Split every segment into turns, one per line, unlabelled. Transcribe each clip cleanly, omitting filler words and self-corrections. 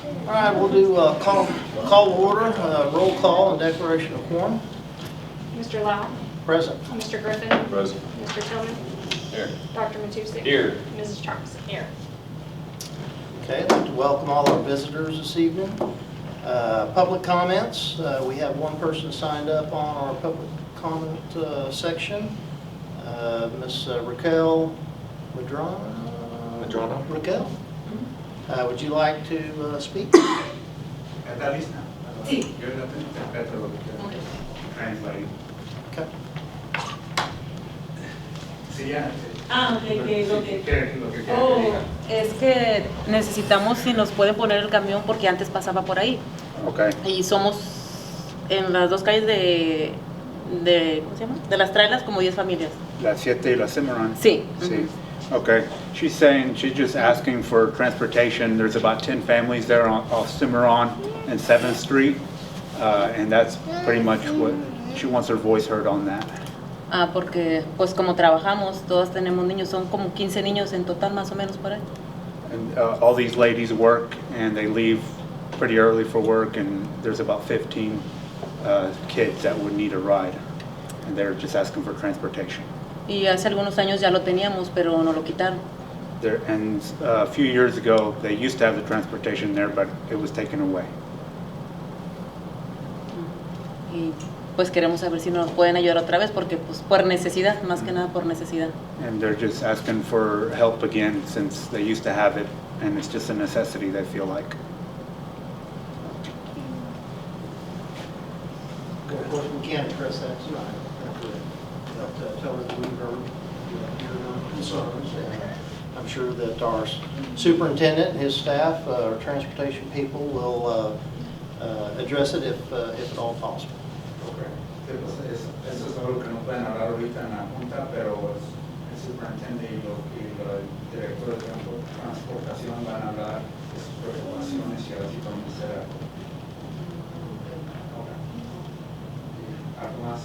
All right, we'll do call to order, roll call and declaration of quorum.
Mr. Lau.
Present.
Mr. Griffin.
Present.
Mr. Tillman.
Here.
Dr. Matusek.
Here.
Mrs. Charles. Here.
Okay, I'd like to welcome all our visitors this evening. Public comments. We have one person signed up on our public comment section. Ms. Raquel Madrano. Raquel, would you like to speak?
¿Está lista?
Sí.
Yo la interpreto lo que translate.
Okay.
Sí, ya.
Ok, que lo que...
Lo que
Oh,
diga.
es que necesitamos si nos pueden poner el camión porque antes pasaba por ahí.
Okay.
Y somos en las dos calles de ¿cómo se llama? De las trailas como 10 familias.
La 7 y la Cimarron.
Sí.
Sí. Okay. She's saying she's just asking for transportation. There's about 10 families there off Cimarron and 7th Street. And that's pretty much what she wants her voice heard on that.
Porque pues como trabajamos, todas tenemos niños, son como 15 niños en total más o menos por ahí.
And all these ladies work and they leave pretty early for work, and there's about 15 kids that would need a ride. And they're just asking for transportation.
Y hace algunos años ya lo teníamos, pero nos lo quitaron.
And a few years ago, they used to have the transportation there, but it was taken away.
Y pues queremos saber si nos pueden ayudar otra vez, porque pues por necesidad, más que nada por necesidad.
And they're just asking for help again since they used to have it, and it's just a necessity they feel like.
Of course, we can't address that tonight. But tell her that we've heard your concerns. I'm sure that our superintendent and his staff, our transportation people, will address it if at all possible.
Eso es algo que no pueden hablar ahorita en la junta, pero el superintendente y los directores de transportación van a hablar de sus preocupaciones y a ver si podemos hacer algo. ¿Algo más?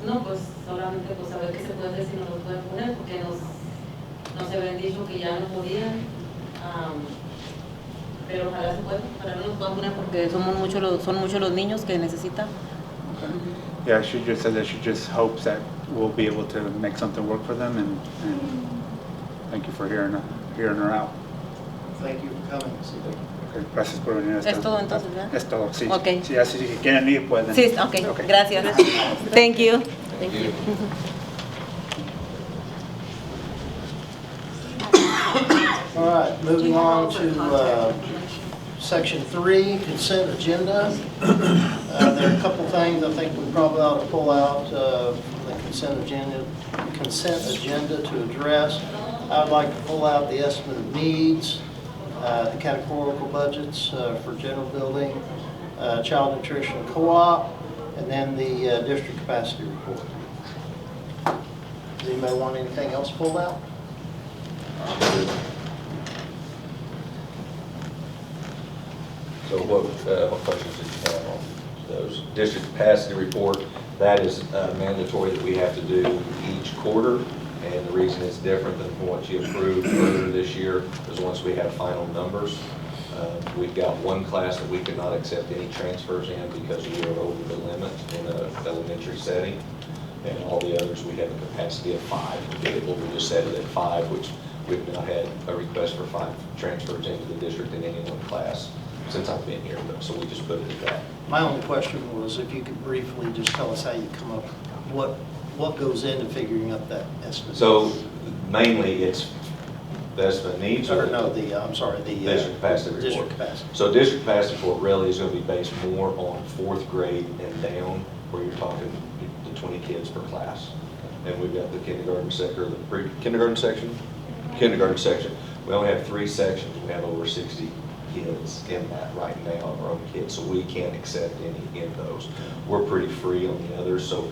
No, pues solamente pues saber qué se puede hacer si nos lo pueden poner, porque nos habían dicho que ya no podían, pero ojalá se pueda, ojalá no nos puedan poner porque son muchos los niños que necesitan.
Okay. Yeah, she just said that she just hopes that we'll be able to make something work for them, and thank you for hearing her out.
Thank you for coming.
Okay, gracias por venir.
Es todo entonces, ¿verdad?
Es todo, sí.
Okay.
Sí, así que quieren ir, pueden.
Sí, okay. Gracias. Thank you. Thank you.
All right, moving on to Section 3, consent agenda. There are a couple things I think we probably ought to pull out from the consent agenda to address. I would like to pull out the estimate of needs, the categorical budgets for general building, child nutrition co-op, and then the district capacity report. Does anybody want anything else pulled out?
So what questions did you have on those? District capacity report, that is mandatory that we have to do each quarter. And the reason it's different than what you approved earlier this year is once we have final numbers. We've got one class that we could not accept any transfers in because we are over the limit in an elementary setting. And all the others, we have a capacity of 5. We just set it at 5, which we've not had a request for 5 transfers into the district in any one class since I've been here, so we just put it at that.
My only question was if you could briefly just tell us how you come up, what goes into figuring up that estimate?
So mainly it's the estimate needs
Or no, I'm sorry, the
district capacity report.
district capacity.
So district capacity report really is going to be based more on 4th grade and down, where you're talking to 20 kids per class. And we've got the kindergarten sector, the pre-kindergarten section, kindergarten section. We only have 3 sections. We have over 60 kids in that right now, of our own kids, so we can't accept any in those. We're pretty free on the others, so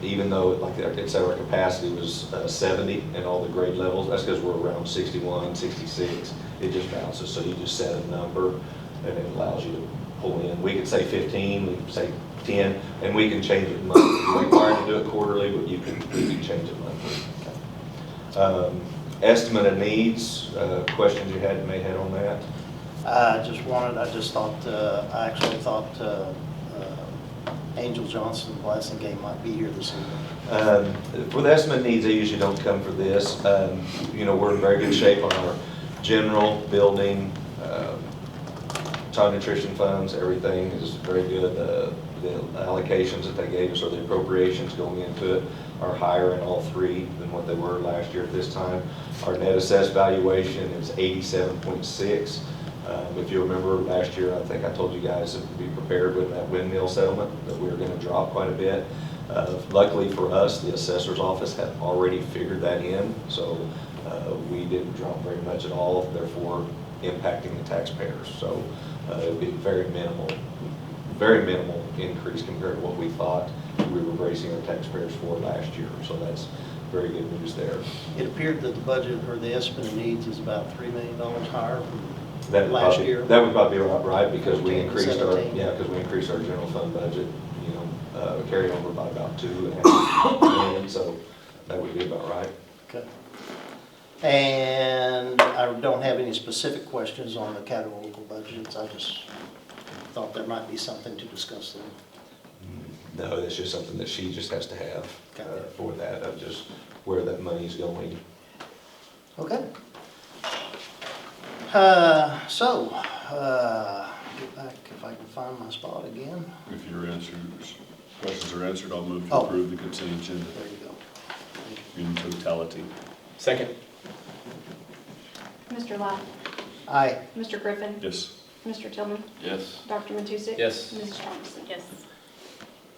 even though, like I said, our capacity was 70 in all the grade levels, that's because we're around 61, 66. It just bounces, so you just set a number, and it allows you to pull in. We could say 15, we could say 10, and we can change it monthly. You're required to do it quarterly, but we can change it monthly. Estimate of needs, questions you may have on that?
I just thought, I actually thought Angel Johnson Blasingame might be here this evening.
For the estimate needs, they usually don't come for this. You know, we're in very good shape on our general building, child nutrition funds, everything is very good. The allocations that they gave us, or the appropriations going into it, are higher in all three than what they were last year at this time. Our net assessed valuation is 87.6. If you remember last year, I think I told you guys to be prepared with that windmill settlement, that we were going to drop quite a bit. Luckily for us, the assessor's office had already figured that in, so we didn't drop very much at all, therefore impacting the taxpayers. So it would be very minimal increase compared to what we thought we were bracing our taxpayers for last year. So that's very good news there.
It appeared that the budget, or the estimate of needs, is about $3 million higher
That
from
would
last
probably-
year.
That would probably be right, because we
14,
increased our,
17.
because we increased our general fund budget, you know, carry over by about $2.5 million, so that would be about right.
Okay. And I don't have any specific questions on the categorical budgets. I just thought there might be something to discuss there.
No, that's just something that she just has to have
Okay.
for that, of just where that money's going.
Okay. Get back if I can find my spot again.
If your questions are answered, I'll move to
Oh.
approve the consent agenda
There you go. Thank you.
in totality.
Second.
Mr. Lau.
Aye.
Mr. Griffin.
Yes.
Mr. Tillman.
Yes.
Dr. Matusek.
Yes.
Mrs. Johnson.
Yes.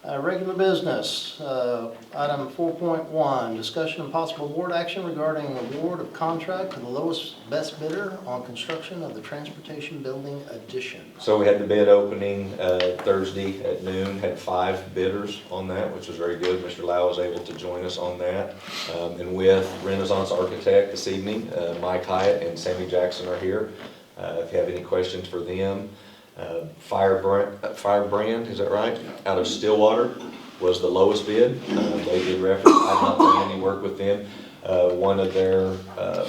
Regular business, item 4.1, discussion and possible board action regarding award of contract to the lowest best bidder on construction of the transportation building addition.
So we had the bid opening Thursday at noon, had 5 bidders on that, which was very good. Mr. Lau was able to join us on that. And with Renaissance Architect this evening, Mike Hyatt and Sammy Jackson are here. If you have any questions for them. Firebrand, is that right? Out of Stillwater was the lowest bid. They did reference, I've not done any work with them. One of their, I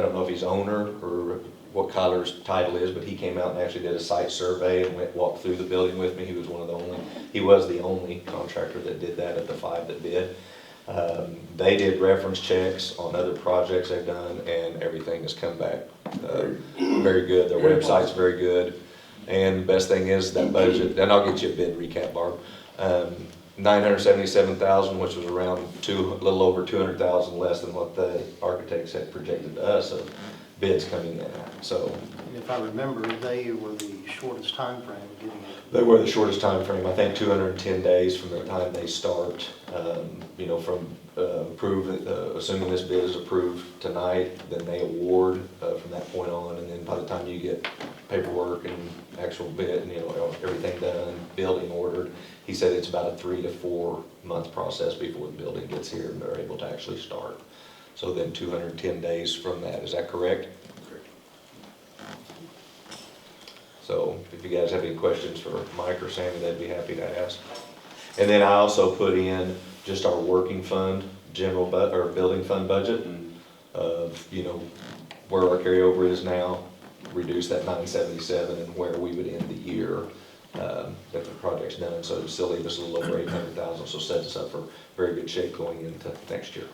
don't know if he's owner or what Kyler's title is, but he came out and actually did a site survey and walked through the building with me. He was the only contractor that did that of the 5 that did. They did reference checks on other projects they've done, and everything has come back very good. Their website's very good. And the best thing is that budget, and I'll get you a bid recap, Barb. $977,000, which was around a little over $200,000 less than what the architects had projected to us of bids coming in at. So
And if I remember, they were the shortest time frame of getting it.
they were the shortest time frame. I think 210 days from the time they start. You know, from assuming this bid is approved tonight, then they award from that point on, and then by the time you get paperwork and actual bid, and you know, everything done, building ordered, he said it's about a 3 to 4 month process before the building gets here and they're able to actually start. So then 210 days from that, is that correct?
Correct.
So if you guys have any questions for Mike or Sammy, they'd be happy to ask. And then I also put in just our working fund, or building fund budget of, you know, where our carryover is now, reduce that 977 and where we would end the year that the project's done. So it'd still leave us a little over 800,000, so sets us up for very good shape going into next year.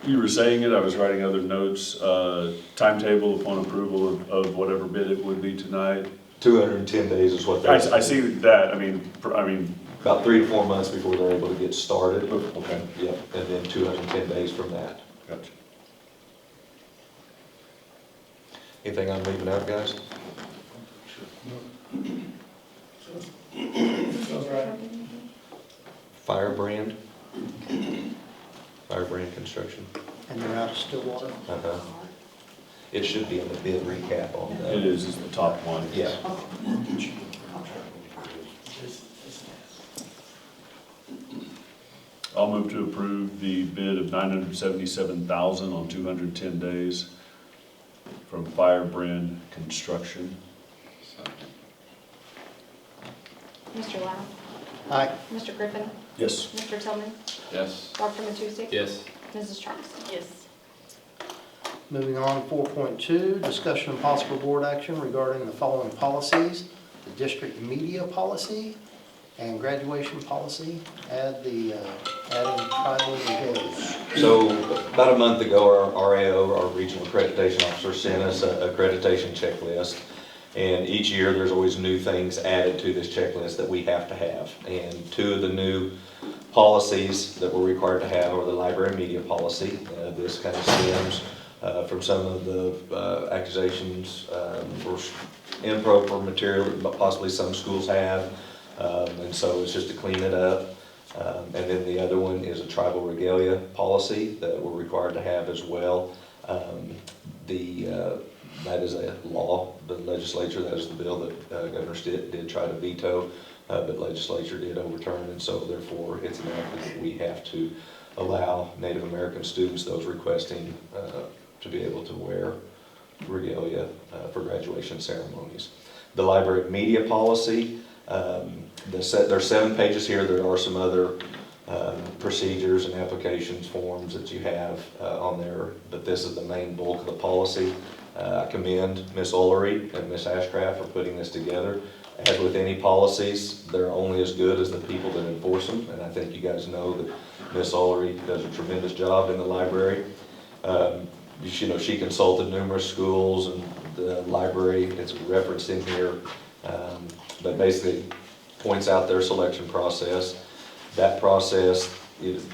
You were saying it, I was writing other notes, timetable upon approval of whatever bid it would be tonight.
210 days is what
I
they're,
see that, I mean,
about 3 to 4 months before they're able to get started.
okay,
Yep, and then 210 days from that.
gotcha.
Anything I'm leaving out, guys? Firebrand Construction.
And they're out of Stillwater.
Uh-huh. It should be in the bid recap on that.
It is the top one.
Yeah.
I'll move to approve the bid of $977,000 on 210 days from Firebrand Construction.
Mr. Lau.
Aye.
Mr. Griffin.
Yes.
Mr. Tillman.
Yes.
Dr. Matusek.
Yes.
Mrs. Johnson.
Yes.
Moving on, 4.2, discussion and possible board action regarding the following policies: the district media policy and graduation policy. Adding tribal regalia.
So about a month ago, our RAO, our Regional Accreditation Officer, sent us an accreditation checklist. And each year, there's always new things added to this checklist that we have to have. And two of the new policies that we're required to have are the library media policy. This kind of stems from some of the accusations for improper material that possibly some schools have. And so it's just to clean it up. And then the other one is a tribal regalia policy that we're required to have as well. That is a law, the legislature, that is the bill that Governor Stitt did try to veto, but legislature did overturn, and so therefore it's enacted that we have to allow Native American students, those requesting, to be able to wear regalia for graduation ceremonies. The library media policy, there's 7 pages here. There are some other procedures and applications forms that you have on there, but this is the main bulk of the policy. I commend Ms. Ullery and Ms. Ashcraft for putting this together. As with any policies, they're only as good as the people that enforce them, and I think you guys know that Ms. Ullery does a tremendous job in the library. She consulted numerous schools and the library, it's referenced in here, but basically points out their selection process. That process,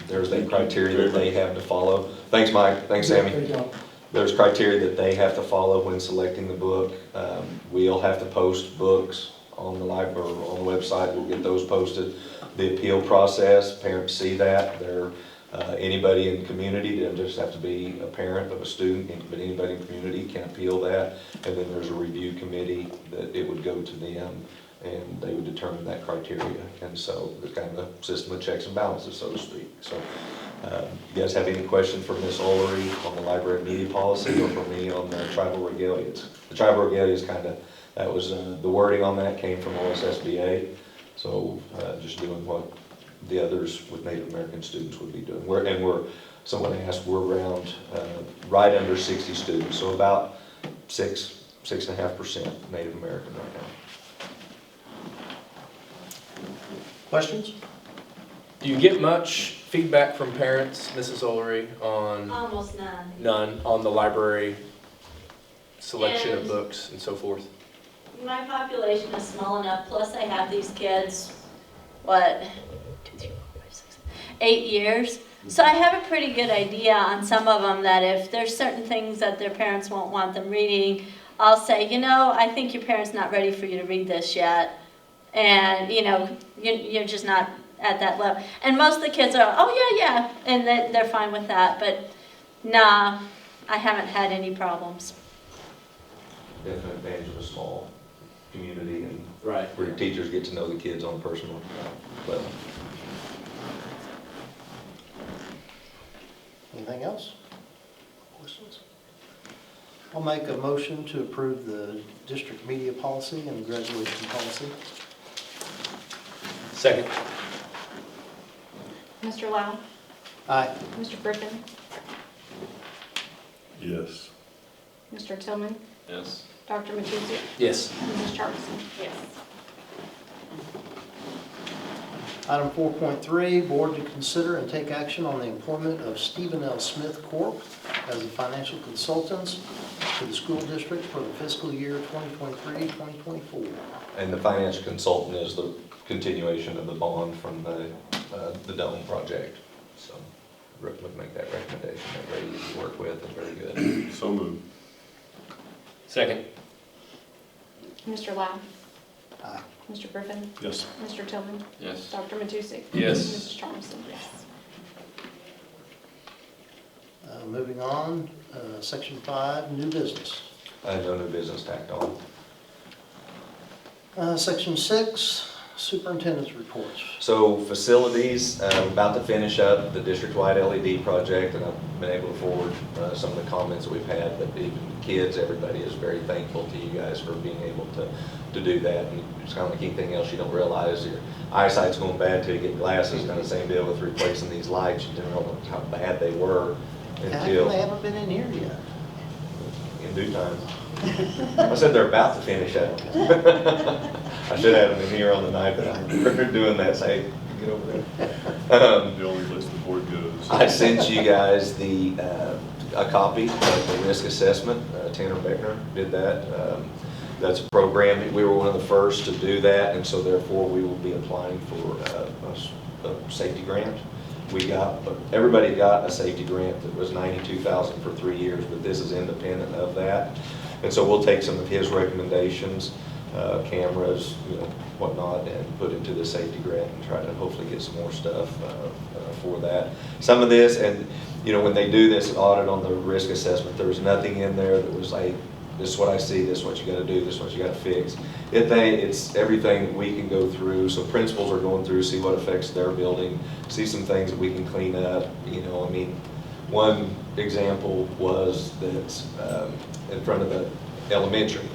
there's the criteria that they have to follow. Thanks, Mike. Thanks, Sammy. There's criteria that they have to follow when selecting the book. We'll have to post books on the library, on the website. We'll get those posted. The appeal process, parents see that. Anybody in the community, it doesn't just have to be a parent of a student, but anybody in the community can appeal that. And then there's a review committee that it would go to them, and they would determine that criteria. And so there's kind of a system of checks and balances, so to speak. So you guys have any questions for Ms. Ullery on the library media policy, or for me on the tribal regalias? The tribal regalias that was the wording on that came from OSSBA. So just doing what the others with Native American students would be doing. Someone asked, we're around right under 60 students, so about 6.5% Native American right now.
Questions?
Do you get much feedback from parents, Mrs. Ullery, on
Almost none.
none on the library selection of
And-
books and so forth?
My population is small enough, plus I have these kids, what, 2, 3, 4, 5, 6, 8 years. So I have a pretty good idea on some of them that if there's certain things that their parents won't want them reading, I'll say, I think your parent's not ready for you to read this yet. And, you're just not at that level. And most of the kids are, oh yeah, and they're fine with that. But nah, I haven't had any problems.
Definitely advantage of a small community and
Right.
where teachers get to know the kids on a personal level.
Anything else? Questions? I'll make a motion to approve the district media policy and the graduation policy.
Second.
Mr. Lau,
Aye.
Mr. Griffin,
Yes.
Mr. Tillman,
Yes.
Dr. Matusek,
Yes.
Mrs. Charleston.
Yes.
Item 4.3, board to consider and take action on the employment of Stephen L. Smith Corp. as a financial consultant to the school district for the fiscal year 2023-2024.
And the financial consultant is the continuation of the bond from the Dome project. So Rick would make that recommendation. They're very easy to work with and very good.
So moved.
Second.
Mr. Lau,
Aye.
Mr. Griffin,
Yes.
Mr. Tillman,
Yes.
Dr. Matusek.
Yes.
Mrs. Charleston. Yes.
Moving on, section 5, new business.
No new business tacked on.
Section 6, superintendent's reports.
So facilities, about to finish up the district-wide LED project, and I've been able to forward some of the comments that we've had, but even kids, everybody is very thankful to you guys for being able to do that. And it's kind of like anything else you don't realize, your eyesight's going bad till you get glasses, kind of the same deal with replacing these lights. You didn't know how bad they were
How come
until...
they haven't been in here yet?
in due time. I said they're about to finish up. I should have them in here on the night that I'm doing that, say, get over there.
The only place the board goes.
I sent you guys a copy of the risk assessment. Tanner Beckner did that. That's a program. We were one of the first to do that, and so therefore we will be applying for a safety grant. Everybody got a safety grant that was $92,000 for 3 years, but this is independent of that. And so we'll take some of his recommendations, cameras, whatnot, and put into the safety grant and try to hopefully get some more stuff for that. Some of this, and when they do this audit on the risk assessment, there was nothing in there that was like, this is what I see, this is what you got to do, this is what you got to fix. It's everything that we can go through. So principals are going through, see what affects their building, see some things that we can clean up. One example was that in front of the elementary,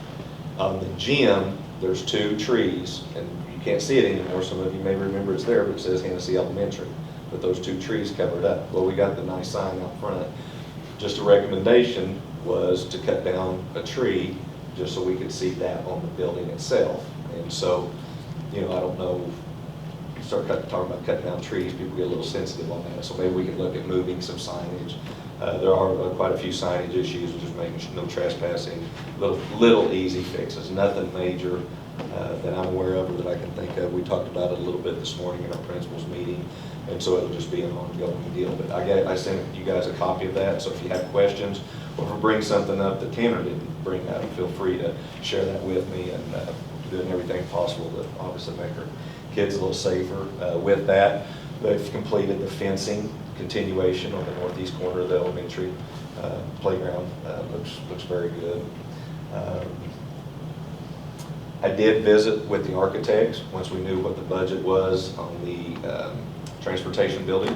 on the gym, there's 2 trees, and you can't see it anymore. Some of you may remember it's there, but it says Hennessey Elementary. But those 2 trees covered up. Well, we got the nice sign out front. Just a recommendation was to cut down a tree just so we could see that on the building itself. And so, I don't know, you start talking about cutting down trees, people get a little sensitive on that. So maybe we can look at moving some signage. There are quite a few signage issues, just making sure no trespassing, little easy fixes, nothing major that I'm aware of or that I can think of. We talked about it a little bit this morning in our principals meeting, and so it'll just be an ongoing deal. But I sent you guys a copy of that, so if you have questions, or if we bring something up that Tanner didn't bring up, feel free to share that with me, and doing everything possible to obviously make our kids a little safer. With that, they've completed the fencing continuation on the northeast corner of the elementary playground. Looks very good. I did visit with the architects once we knew what the budget was on the transportation building,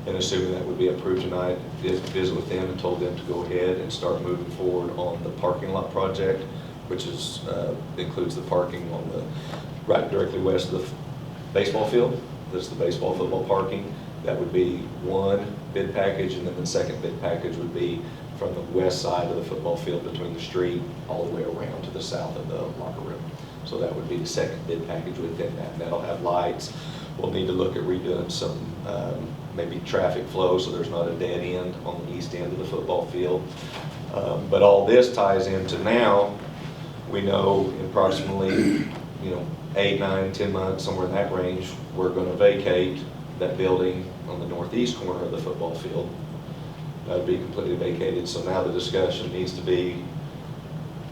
and assuming that would be approved tonight, did visit with them and told them to go ahead and start moving forward on the parking lot project, which includes the parking on the right directly west of the baseball field. This is the baseball football parking. That would be one bid package, and then the second bid package would be from the west side of the football field between the street all the way around to the south of the locker room. So that would be the second bid package within that. That'll have lights. We'll need to look at redoing some maybe traffic flow so there's not a dead end on the east end of the football field. But all this ties into now, we know in approximately 8, 9, 10 months, somewhere in that range, we're going to vacate that building on the northeast corner of the football field. That would be completely vacated. So now the discussion needs to be,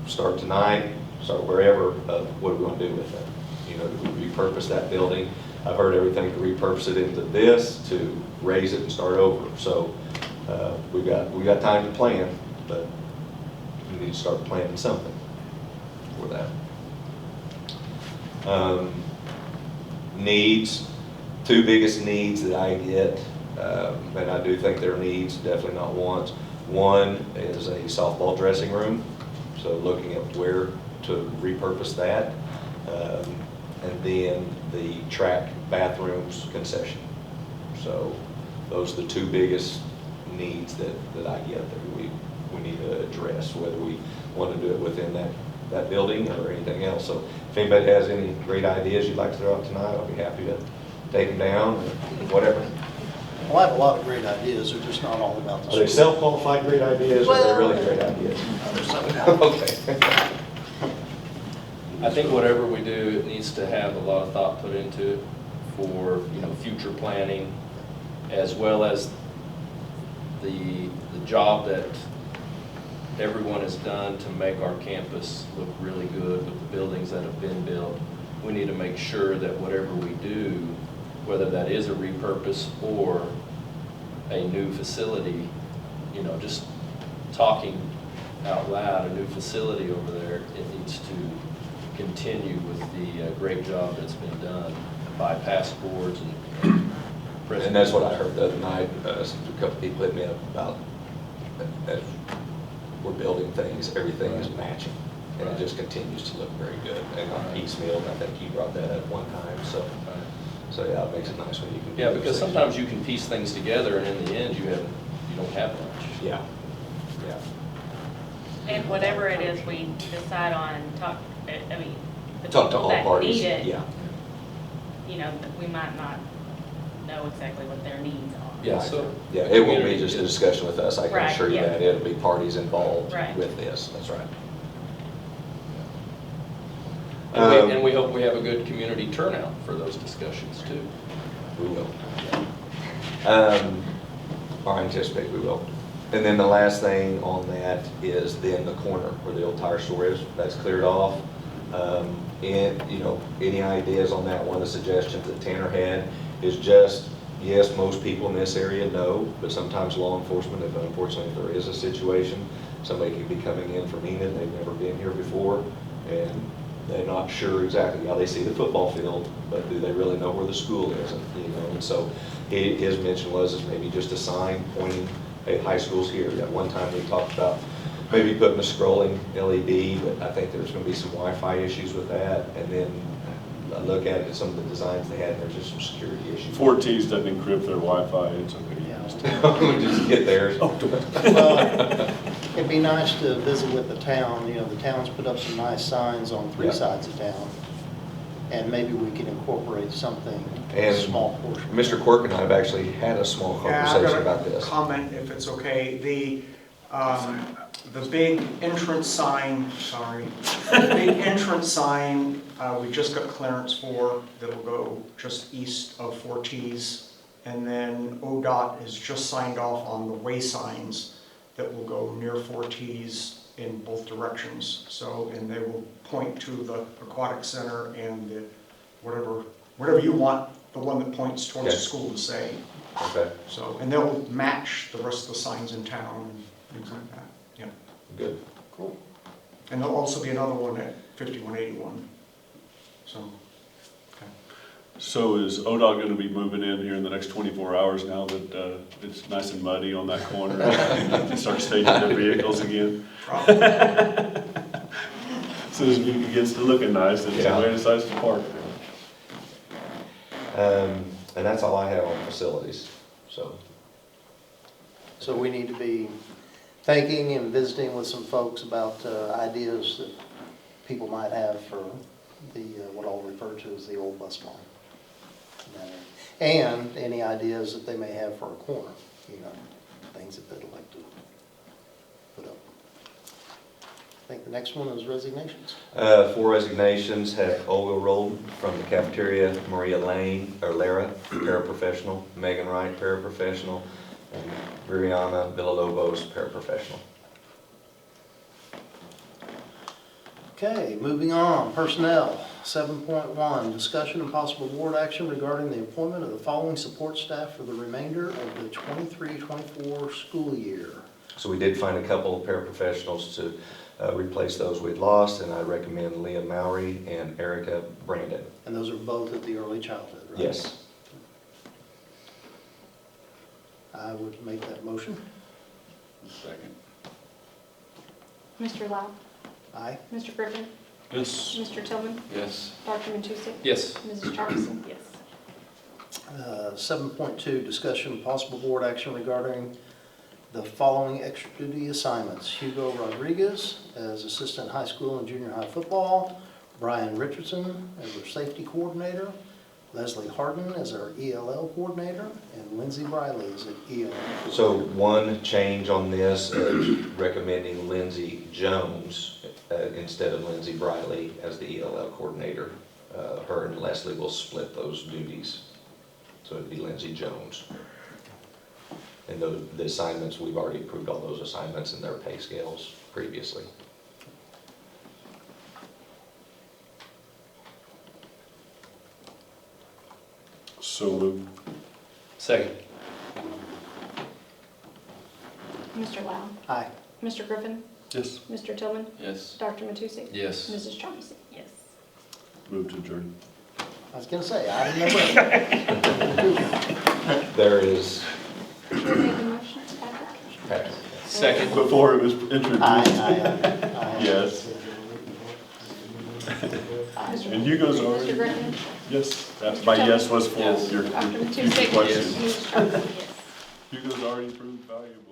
start tonight, start wherever, of what are we going to do with it. Do we repurpose that building? I've heard everything to repurpose it into this, to raise it and start over. So we got time to plan, but we need to start planning something for that. Needs, 2 biggest needs that I get, and I do think they're needs, definitely not wants. One is a softball dressing room, so looking at where to repurpose that, and then the track bathrooms concession. So those are the 2 biggest needs that I get that we need to address, whether we want to do it within that building or anything else. So if anybody has any great ideas you'd like to throw out tonight, I'll be happy to take them down or whatever.
Well, I have a lot of great ideas, they're just not all about the
Are they
school.
self-qualified great ideas or are they really great ideas?
There's some-
Okay.
I think whatever we do, it needs to have a lot of thought put into it for, future planning, as well as the job that everyone has done to make our campus look really good with the buildings that have been built. We need to make sure that whatever we do, whether that is a repurpose or a new facility, just talking out loud, a new facility over there, it needs to continue with the great job that's been done by past boards and present.
And that's what I heard the other night. A couple people hit me up about as we're building things, everything is matching. And it just continues to look very good. And on piecemeal, I think you brought that up one time. So yeah, it makes it nice when you can.
Yeah, because sometimes you can piece things together and in the end you don't have much.
Yeah.
And whatever it is we decide on, talk, I mean, the
Talk to
people
all
that
parties,
need it,
yeah.
you know, that we might not know exactly what their needs are.
Yeah, so.
Yeah, it won't be just a discussion with us, I can
Right,
assure you
yeah.
that, it'll be parties involved
Right.
with this, that's right.
And we hope we have a good community turnout for those discussions too.
We will. Or I anticipate we will. And then the last thing on that is then the corner where the old tire store is, that's cleared off. And, you know, any ideas on that? One of the suggestions that Tanner had is just, yes, most people in this area know, but sometimes law enforcement, if unfortunately if there is a situation, somebody could be coming in from Enid, they've never been here before, and they're not sure exactly how they see the football field, but do they really know where the school is? And, you know, and so his mention was is maybe just a sign pointing, hey, high school's here. At one time we talked about maybe putting a scrolling LED, but I think there's going to be some Wi-Fi issues with that. And then I look at it, some of the designs they had, and there's just some security issues.
4Ts doesn't encrypt their Wi-Fi, it's okay.
We just get theirs.
Well, it'd be nice to visit with the town, you know, the town's put up some nice signs on three
Yeah.
sides of town. And maybe we can incorporate something, a
And
small portion.
Mr. Quirk and I have actually had a small conversation about this.
Comment, if it's okay. The big entrance sign, we just got clearance for, that'll go just east of 4Ts. And then ODOT is just signed off on the way signs that will go near 4Ts in both directions. So, and they will point to the aquatic center and the whatever you want, the one that points towards the
Okay.
school to say.
Okay,
So, and they'll match the rest of the signs in town and things like that. Yeah.
good.
Cool.
And there'll also be another one at 5181. So, okay.
So is ODOT going to be moving in here in the next 24 hours now that it's nice and muddy on that corner? To start staging their vehicles again?
Probably.
As soon as it gets to looking nice, then
Yeah.
somebody decides to park there.
And that's all I have on facilities, so.
So we need to be thinking and visiting with some folks about ideas that people might have for the, what I'll refer to as the old bus barn. And any ideas that they may have for a corner, you know, things that they'd like to put up. I think the next one is resignations.
4 resignations have Olga Rolled from the cafeteria, Maria Lara, paraprofessional, Megan Wright, paraprofessional, and Brianna Villalobos, paraprofessional.
Okay, moving on, personnel. 7.1, discussion and possible board action regarding the appointment of the following support staff for the remainder of the 23-24 school year.
So we did find a couple of paraprofessionals to replace those we'd lost, and I recommend Leah Mowry and Erica Brandon.
And those are both at the early childhood, right?
Yes.
I would make that motion.
Second.
Mr. Lau,
Aye.
Mr. Griffin,
Yes.
Mr. Tillman,
Yes.
Dr. Matusek,
Yes.
Mrs. Charmison.
Yes.
7.2, discussion and possible board action regarding the following extra duty assignments. Hugo Rodriguez as assistant high school and junior high football, Brian Richardson as our safety coordinator, Leslie Harden as our ELL coordinator, and Lindsay Briley as an ELL.
So one change on this is recommending Lindsay Jones instead of Lindsay Briley as the ELL coordinator. Her and Leslie will split those duties. So it'd be Lindsay Jones. And the assignments, we've already approved all those assignments and their pay scales previously.
So moved.
Second.
Mr. Lau,
Aye.
Mr. Griffin,
Yes.
Mr. Tillman,
Yes.
Dr. Matusek,
Yes.
Mrs. Charmison.
Yes.
Move to adjourn.
I was going to say, item number 8.
There is
Who made the motion? Patrick?
Patrick.
Second.
Before it was introduced.
Aye.
Yes. And Hugo's
Mr.
already,
Griffin,
yes, my yes was full.
Yes.
Your
Dr.
question.
Matusek, Mrs. Charmison. Yes.
Hugo's already proved valuable.